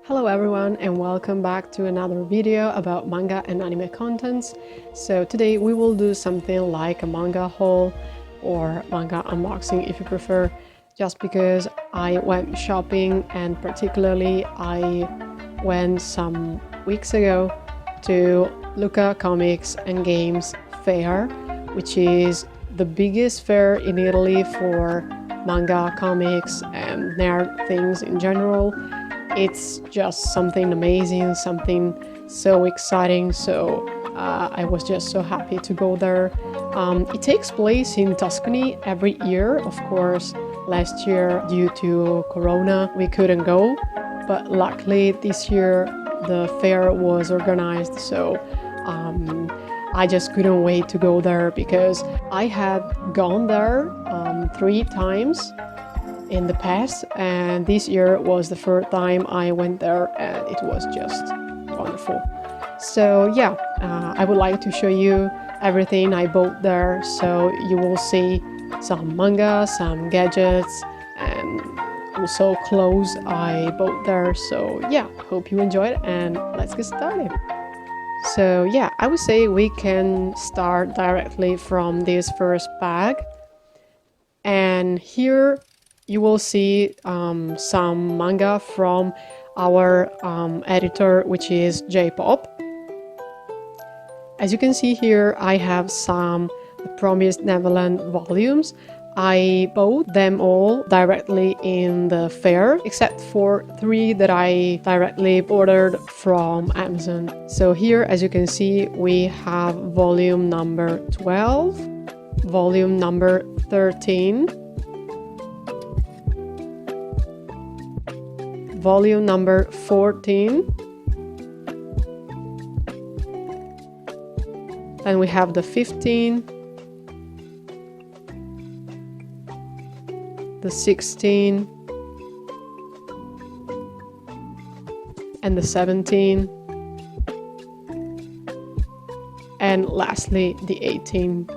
Hello everyone and welcome back to another video about manga and anime contents. So today we will do something like a manga haul or manga unboxing if you prefer, just because I went shopping and particularly I went some weeks ago to Lucca Comics and Games fair, which is the biggest fair in Italy for manga, comics and nerd things in general. It's just something amazing, something so exciting, so I was just so happy to go there. It takes place in Tuscany every year. Of course, last year due to Corona we couldn't go, but luckily this year the fair was organized, so I just couldn't wait to go there because I had gone there 3 times in the past, and this year was the first time I went there and it was just wonderful. So yeah, I would like to show you everything I bought there, so you will see some manga, some gadgets and also clothes I bought there. So yeah, hope you enjoyed and let's get started. So yeah, I would say we can start directly from this first bag, and here you will see some manga from our editor, which is J-Pop. As you can see here, I have some The Promised Neverland volumes. I bought them all directly in the fair, except for 3 that I directly ordered from Amazon. So here, as you can see, we have volume number 12, volume number 13, volume number 14, then we have the 15, the 16, and the 17, and lastly the 18.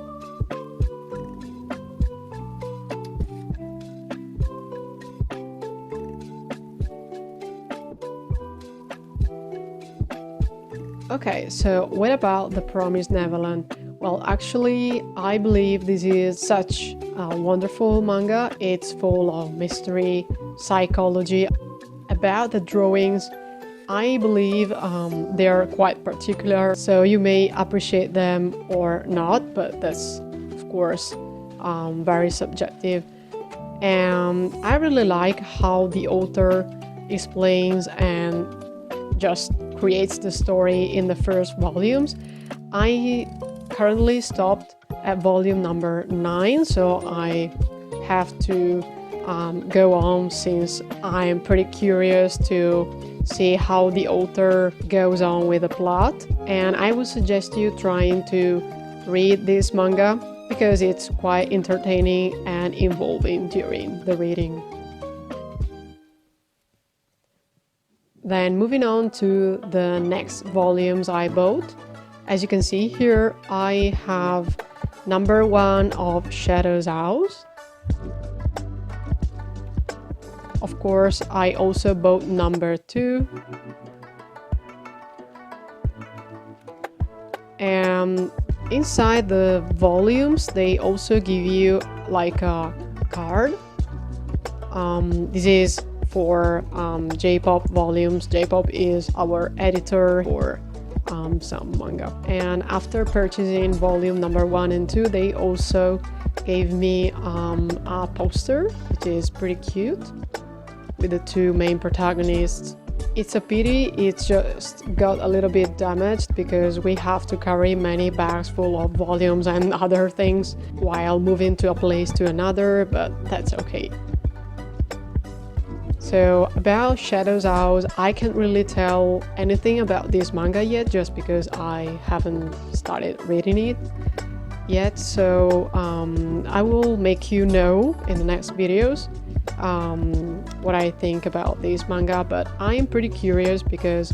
Okay, so what about The Promised Neverland? Well, actually, I believe this is such a wonderful manga. It's full of mystery, psychology. About the drawings, I believe they are quite particular, so you may appreciate them or not, but that's, of course, very subjective. And I really like how the author explains and just creates the story in the first volumes. I currently stopped at volume number 9, so I have to go on since I'm pretty curious to see how the author goes on with the plot. And I would suggest you trying to read this manga because it's quite entertaining and involving during the reading. Then moving on to the next volumes I bought. As you can see here, I have number 1 of Shadow's House. Of course, I also bought number 2. And inside the volumes, they also give you like a card. This is for J-Pop volumes. J-Pop is our editor for some manga. And after purchasing volume number 1 and 2, they also gave me a poster, which is pretty cute, with the 2 main protagonists. It's a pity it's just got a little bit damaged because we have to carry many bags full of volumes and other things while moving to a place to another, but that's okay. So about Shadow's House, I can't really tell anything about this manga yet, just because I haven't started reading it yet. So I will make you know in the next videos what I think about this manga, but I'm pretty curious because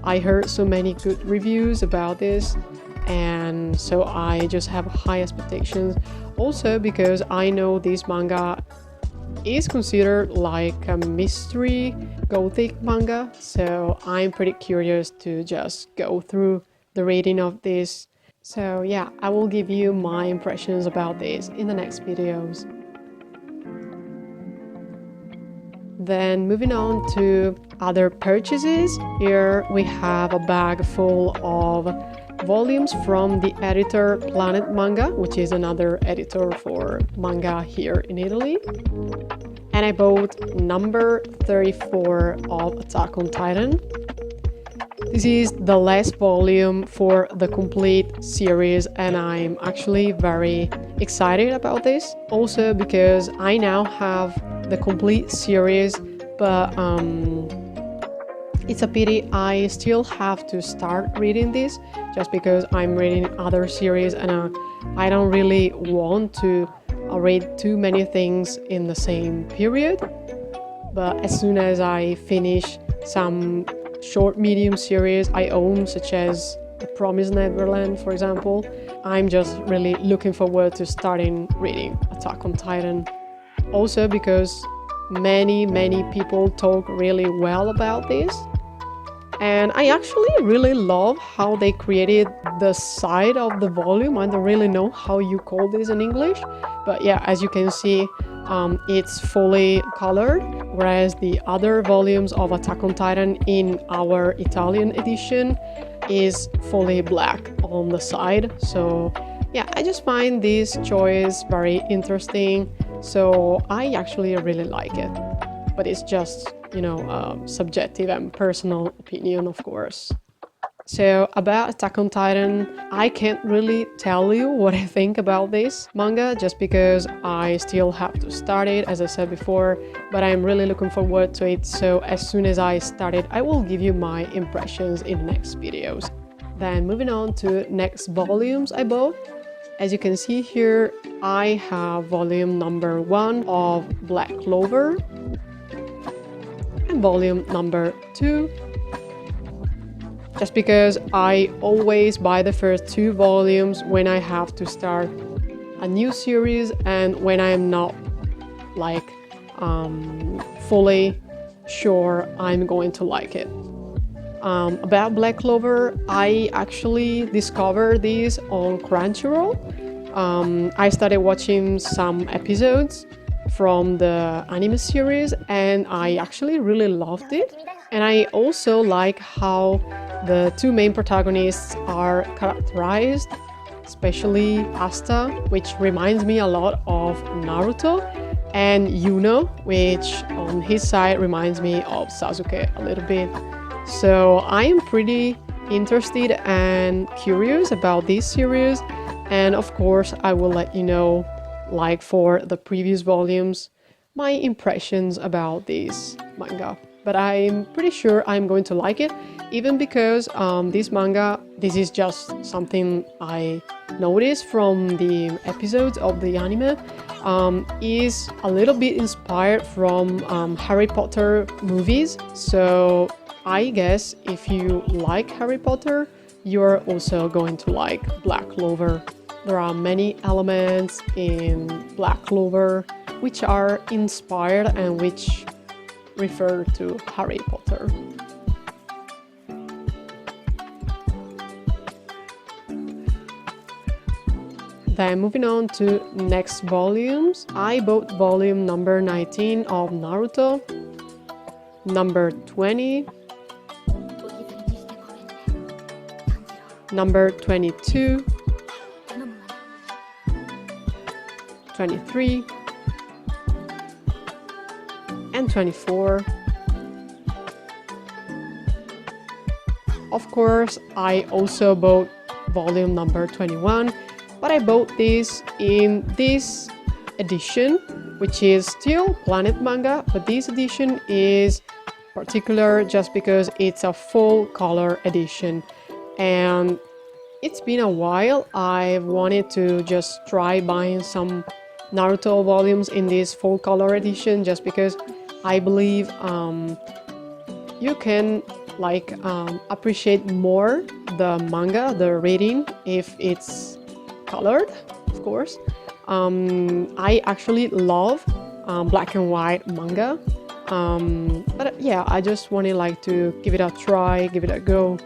I heard so many good reviews about this, and so I just have high expectations. Also because I know this manga is considered like a mystery gothic manga, so I'm pretty curious to just go through the reading of this. So yeah, I will give you my impressions about this in the next videos. Then moving on to other purchases, here we have a bag full of volumes from the editor Planet Manga, which is another editor for manga here in Italy. And I bought number 34 of Attack on Titan. This is the last volume for the complete series, and I'm actually very excited about this. Also because I now have the complete series, but it's a pity I still have to start reading this, just because I'm reading other series and I don't really want to read too many things in the same period. But as soon as I finish some short medium series I own, such as The Promised Neverland, for example, I'm just really looking forward to starting reading Attack on Titan. Also because many people talk really well about this, and I actually really love how they created the side of the volume. I don't really know how you call this in English, but yeah, as you can see, it's fully colored, whereas the other volumes of Attack on Titan in our Italian edition is fully black on the side. So yeah, I just find this choice very interesting, so I actually really like it. But it's just, you know, subjective and personal opinion, of course. So about Attack on Titan, I can't really tell you what I think about this manga, just because I still have to start it, as I said before, but I'm really looking forward to it. So as soon as I start it, I will give you my impressions in next videos. Then moving on to next volumes I bought. As you can see here, I have volume number 1 of Black Clover and volume number 2, just because I always buy the first 2 volumes when I have to start a new series and when I'm not like fully sure I'm going to like it. About Black Clover, I actually discovered this on Crunchyroll. I started watching some episodes from the anime series and I actually really loved it. And I also like how the 2 main protagonists are characterized, especially Asta, which reminds me a lot of Naruto, and Yuno, which on his side reminds me of Sasuke a little bit. So I am pretty interested and curious about this series, and of course I will let you know, like for the previous volumes, my impressions about this manga. But I'm pretty sure I'm going to like it, even because this manga, this is just something I noticed from the episodes of the anime, is a little bit inspired from Harry Potter movies. So I guess if you like Harry Potter, you're also going to like Black Clover. There are many elements in Black Clover which are inspired and which refer to Harry Potter. Then moving on to next volumes, I bought volume number 19 of Naruto, number 20, number 22, 23, and 24. Of course, I also bought volume number 21, but I bought this in this edition, which is still Planet Manga, but this edition is particular just because it's a full color edition. And it's been a while. I've wanted to just try buying some Naruto volumes in this full color edition, just because I believe you can appreciate more the manga, the reading, if it's colored, of course. I actually love black and white manga. But yeah, I just wanted like to give it a try, give it a go.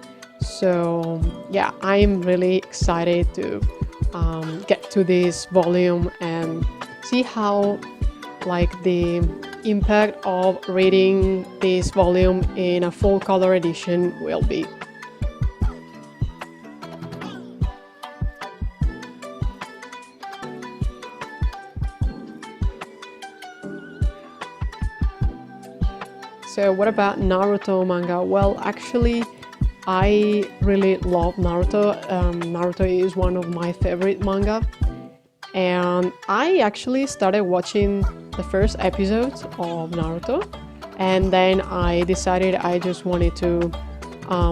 So yeah, I'm really excited to get to this volume and see how like the impact of reading this volume in a full color edition will be. So what about Naruto manga? Well, actually, I really love Naruto. Naruto is one of my favorite manga. And I actually started watching the first episodes of Naruto. And then I decided I just wanted to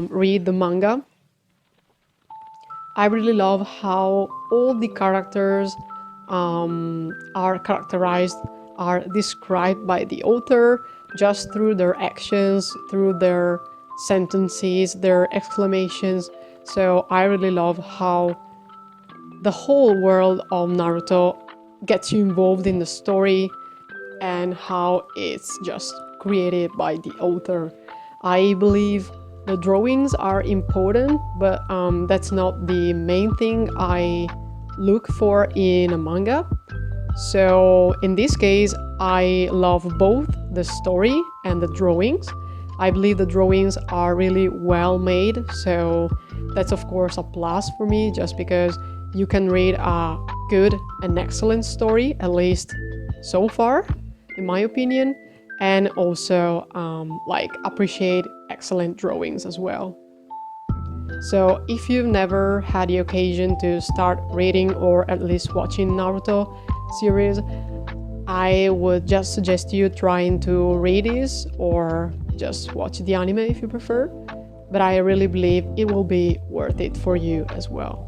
read the manga. I really love how all the characters are characterized, are described by the author just through their actions, through their sentences, their exclamations. So I really love how the whole world of Naruto gets you involved in the story and how it's just created by the author. I believe the drawings are important, but that's not the main thing I look for in a manga. So in this case, I love both the story and the drawings. I believe the drawings are really well made, so that's of course a plus for me, just because you can read a good and excellent story, at least so far, in my opinion, and also like appreciate excellent drawings as well. So if you've never had the occasion to start reading or at least watching Naruto series, I would just suggest you trying to read this or just watch the anime if you prefer, but I really believe it will be worth it for you as well.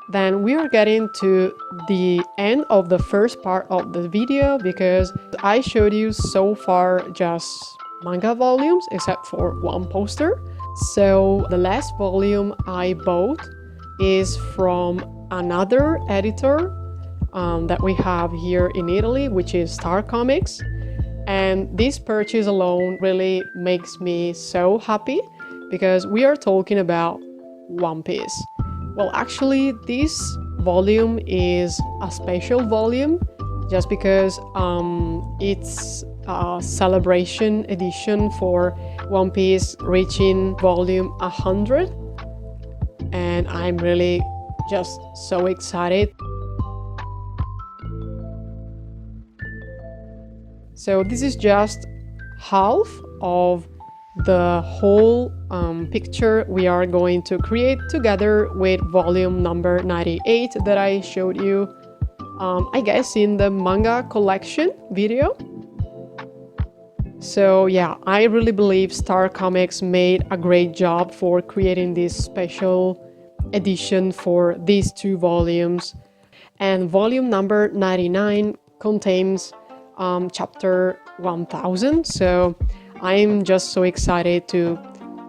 Then we are getting to the end of the first part of the video, because I showed you so far just manga volumes except for one poster. So the last volume I bought is from another editor that we have here in Italy, which is Star Comics. And this purchase alone really makes me so happy, because we are talking about One Piece. Well, actually, this volume is a special volume just because it's a celebration edition for One Piece reaching volume 100. And I'm really just so excited. So this is just half of the whole picture we are going to create together with volume number 98 that I showed you, I guess, in the manga collection video. So yeah, I really believe Star Comics made a great job for creating this special edition for these two volumes. And volume number 99 contains chapter 1000. So I'm just so excited to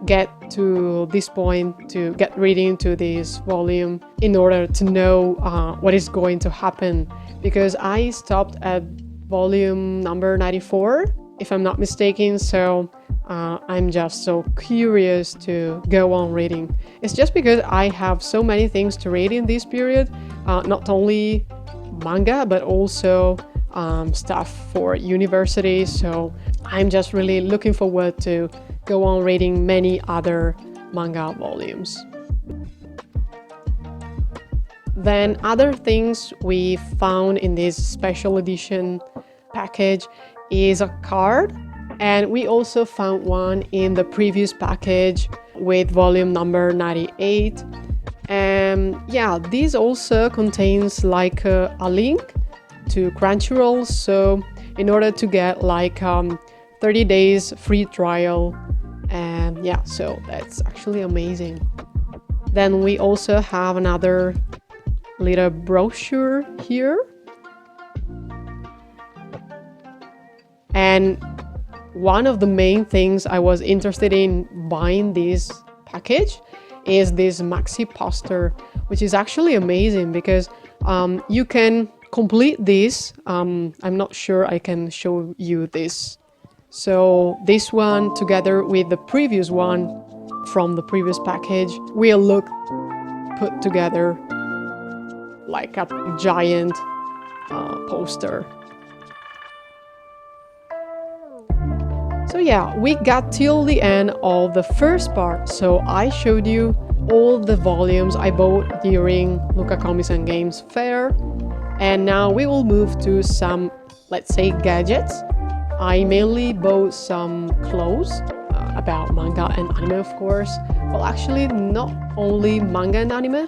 get to this point, to get reading to this volume in order to know what is going to happen, because I stopped at volume number 94, if I'm not mistaken. So I'm just so curious to go on reading. It's just because I have so many things to read in this period, not only manga but also stuff for university. So I'm just really looking forward to go on reading many other manga volumes. Then other things we found in this special edition package is a card, and we also found one in the previous package with volume number 98. And yeah, this also contains like a link to Crunchyroll, so in order to get like 30 days free trial. And yeah, so that's actually amazing. Then we also have another little brochure here, and one of the main things I was interested in buying this package is this Maxi Poster, which is actually amazing because you can complete this. I'm not sure I can show you this. So this one together with the previous one from the previous package will look put together like a giant poster. So yeah, we got till the end of the first part. So I showed you all the volumes I bought during Lucca Comics and Games fair. And now we will move to some, let's say, gadgets. I mainly bought some clothes about manga and anime, of course. Well, actually, not only manga and anime,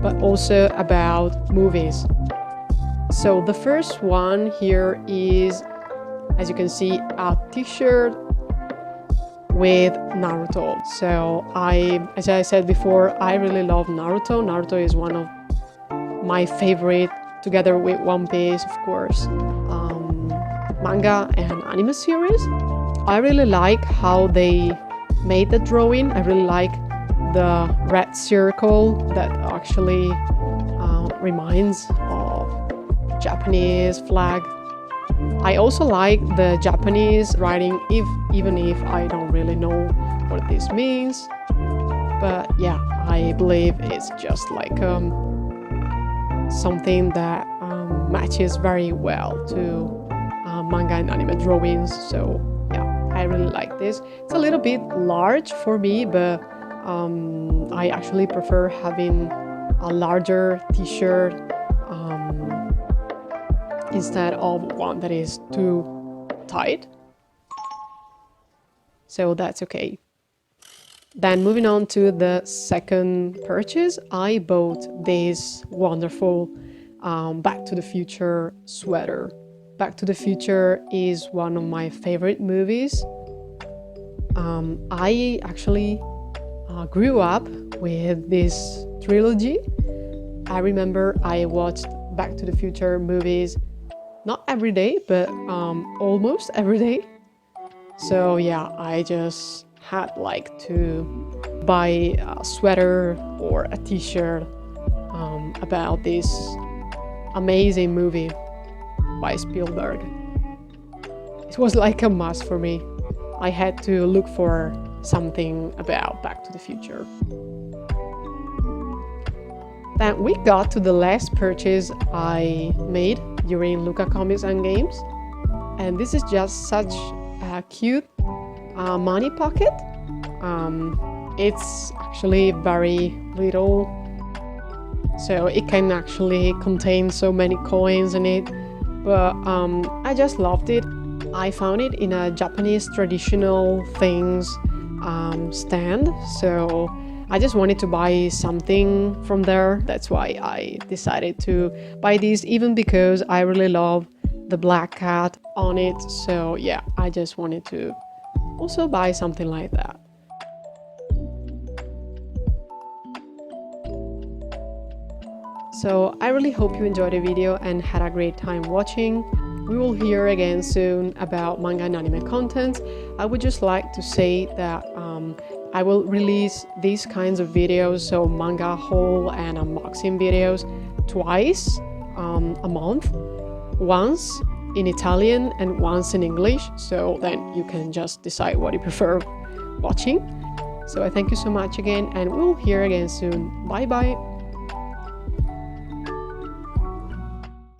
but also about movies. So the first one here is, as you can see, a t-shirt with Naruto. So as I said before, I really love Naruto. Naruto is one of my favorite, together with One Piece, of course, manga and anime series. I really like how they made the drawing. I really like the red circle that actually reminds of Japanese flag. I also like the Japanese writing, even if I don't really know what this means. But yeah, I believe it's just like something that matches very well to manga and anime drawings. So yeah, I really like this. It's a little bit large for me, but I actually prefer having a larger t-shirt instead of one that is too tight. So that's okay. Then moving on to the second purchase, I bought this wonderful Back to the Future sweater. Back to the Future is one of my favorite movies. I actually grew up with this trilogy. I remember I watched Back to the Future movies not every day, but almost every day. So yeah, I just had like to buy a sweater or a t-shirt about this amazing movie by Spielberg. It was like a must for me. I had to look for something about Back to the Future. Then we got to the last purchase I made during Lucca Comics and Games. And this is just such a cute money pocket. It's actually very little, so it can actually contain so many coins in it. But I just loved it. I found it in a Japanese traditional things stand, so I just wanted to buy something from there. That's why I decided to buy these, even because I really love the black cat on it. So yeah, I just wanted to also buy something like that. So I really hope you enjoyed the video and had a great time watching. We will hear again soon about manga and anime content. I would just like to say that I will release these kinds of videos, so manga haul and unboxing videos, twice a month. Once in Italian and once in English, so then you can just decide what you prefer watching. So I thank you so much again, and we'll hear again soon. Bye bye!